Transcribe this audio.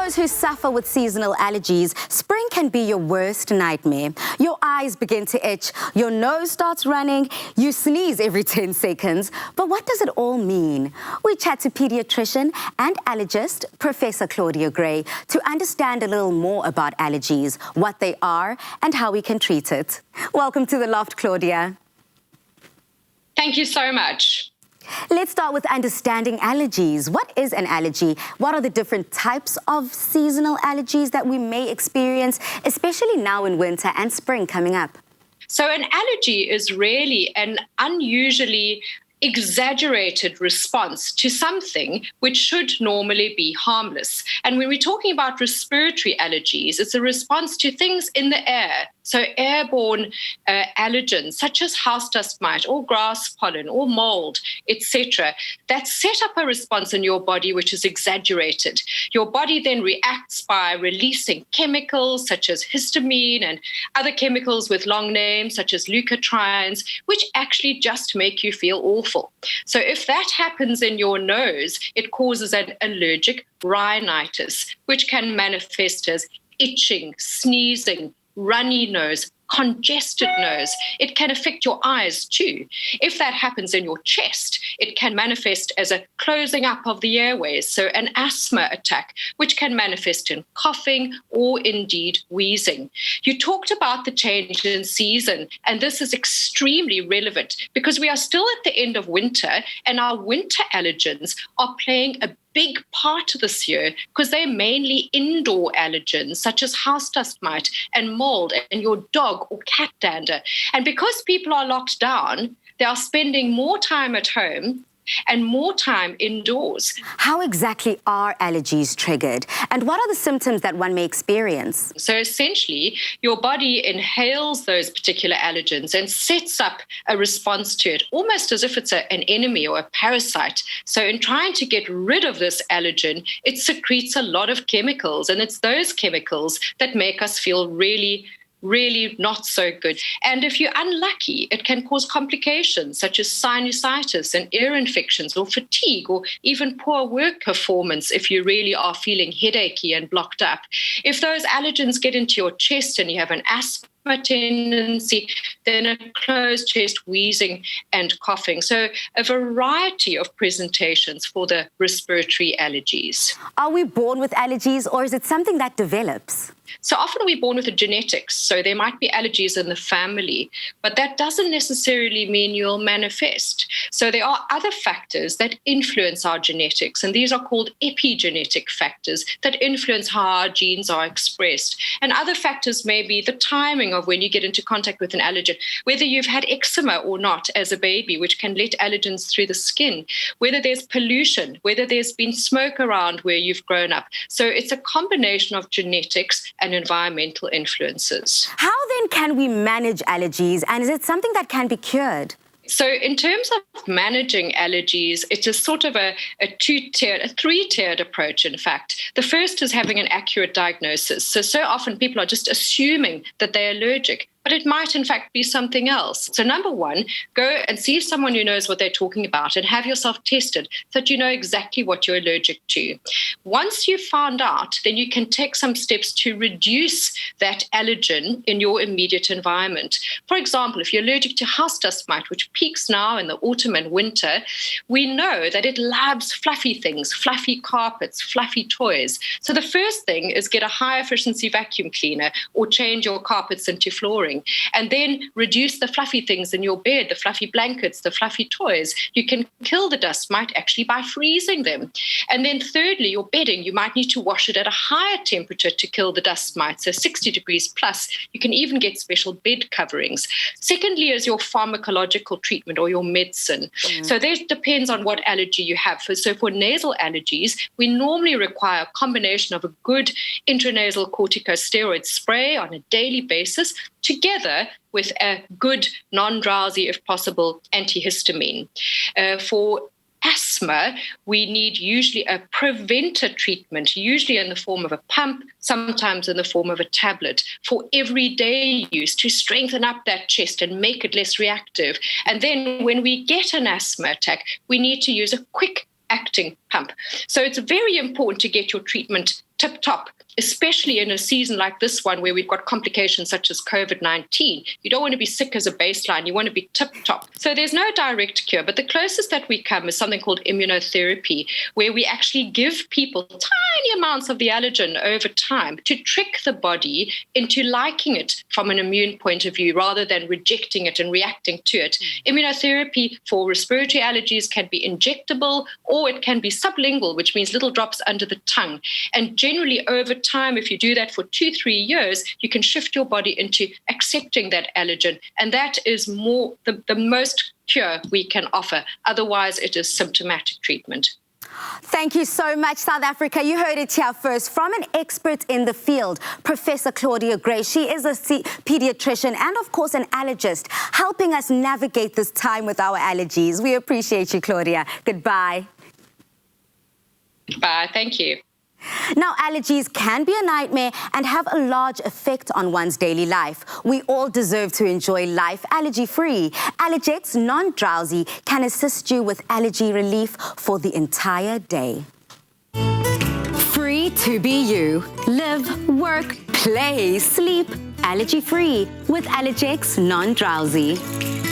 those who suffer with seasonal allergies, spring can be your worst nightmare. Your eyes begin to itch, your nose starts running, you sneeze every 10 seconds. But what does it all mean? We chat to paediatrician and allergist, Professor Claudia Gray, to understand a little more about allergies, what they are, and how we can treat it. Welcome to the Loft, Claudia. Thank you so much. Let's start with understanding allergies. What is an allergy? What are the different types of seasonal allergies that we may experience, especially now in winter and spring coming up? So an allergy is really an unusually exaggerated response to something which should normally be harmless. And when we're talking about respiratory allergies, it's a response to things in the air. So airborne allergens such as house dust mite or grass pollen or mold, etc., that set up a response in your body which is exaggerated. Your body then reacts by releasing chemicals such as histamine and other chemicals with long names such as leukotrienes, which actually just make you feel awful. So if that happens in your nose, it causes an allergic rhinitis, which can manifest as itching, sneezing, runny nose, congested nose. It can affect your eyes too. If that happens in your chest, it can manifest as a closing up of the airways, so an asthma attack, which can manifest in coughing or indeed wheezing. You talked about the change in season, and this is extremely relevant because we are still at the end of winter, and our winter allergens are playing a big part this year because they're mainly indoor allergens such as house dust mite and mold and your dog or cat dander. And because people are locked down, they are spending more time at home and more time indoors. How exactly are allergies triggered? And what are the symptoms that one may experience? So essentially, your body inhales those particular allergens and sets up a response to it, almost as if it's an enemy or a parasite. So in trying to get rid of this allergen, it secretes a lot of chemicals, and it's those chemicals that make us feel really not so good. And if you're unlucky, it can cause complications such as sinusitis and ear infections or fatigue or even poor work performance if you really are feeling headachy and blocked up. If those allergens get into your chest and you have an asthma tendency, then a closed chest, wheezing and coughing. So a variety of presentations for the respiratory allergies. Are we born with allergies, or is it something that develops? So often we're born with the genetics, so there might be allergies in the family, but that doesn't necessarily mean you'll manifest. So there are other factors that influence our genetics, and these are called epigenetic factors that influence how our genes are expressed. And other factors may be the timing of when you get into contact with an allergen, whether you've had eczema or not as a baby, which can let allergens through the skin, whether there's pollution, whether there's been smoke around where you've grown up. So it's a combination of genetics and environmental influences. How then can we manage allergies, and is it something that can be cured? So in terms of managing allergies, it is sort of a three-tiered approach, in fact. The first is having an accurate diagnosis. So often people are just assuming that they're allergic, but it might in fact be something else. So number one, go and see someone who knows what they're talking about and have yourself tested so that you know exactly what you're allergic to. Once you've found out, then you can take some steps to reduce that allergen in your immediate environment. For example, if you're allergic to house dust mite, which peaks now in the autumn and winter, we know that it loves fluffy things, fluffy carpets, fluffy toys. So the first thing is get a high efficiency vacuum cleaner or change your carpets into flooring. And then reduce the fluffy things in your bed, the fluffy blankets, the fluffy toys. You can kill the dust mite actually by freezing them. And then thirdly, your bedding, you might need to wash it at a higher temperature to kill the dust mite, so 60 degrees plus. You can even get special bed coverings. Secondly is your pharmacological treatment or your medicine. So that depends on what allergy you have. So for nasal allergies, we normally require a combination of a good intranasal corticosteroid spray on a daily basis, together with a good non-drowsy, if possible, antihistamine. For asthma, we need usually a preventer treatment, usually in the form of a pump, sometimes in the form of a tablet, for everyday use to strengthen up that chest and make it less reactive. And then when we get an asthma attack, we need to use a quick acting pump. So it's very important to get your treatment tip-top, especially in a season like this one where we've got complications such as COVID-19. You don't want to be sick as a baseline. You want to be tip-top. So there's no direct cure, but the closest that we come is something called immunotherapy, where we actually give people tiny amounts of the allergen over time to trick the body into liking it from an immune point of view rather than rejecting it and reacting to it. Immunotherapy for respiratory allergies can be injectable or it can be sublingual, which means little drops under the tongue. And generally over time, if you do that for 2-3 years, you can shift your body into accepting that allergen. And that is more the most cure we can offer. Otherwise, it is symptomatic treatment. Thank you so much, South Africa. You heard it here first from an expert in the field, Professor Claudia Gray. She is a pediatrician and, of course, an allergist, helping us navigate this time with our allergies. We appreciate you, Claudia. Goodbye. Bye. Thank you. Now, allergies can be a nightmare and have a large effect on one's daily life. We all deserve to enjoy life allergy-free. Allergies Non-DROWSY can assist you with allergy relief for the entire day. Free to be you. Live, work, play, sleep. Allergy-free with Allergies Non-DROWSY.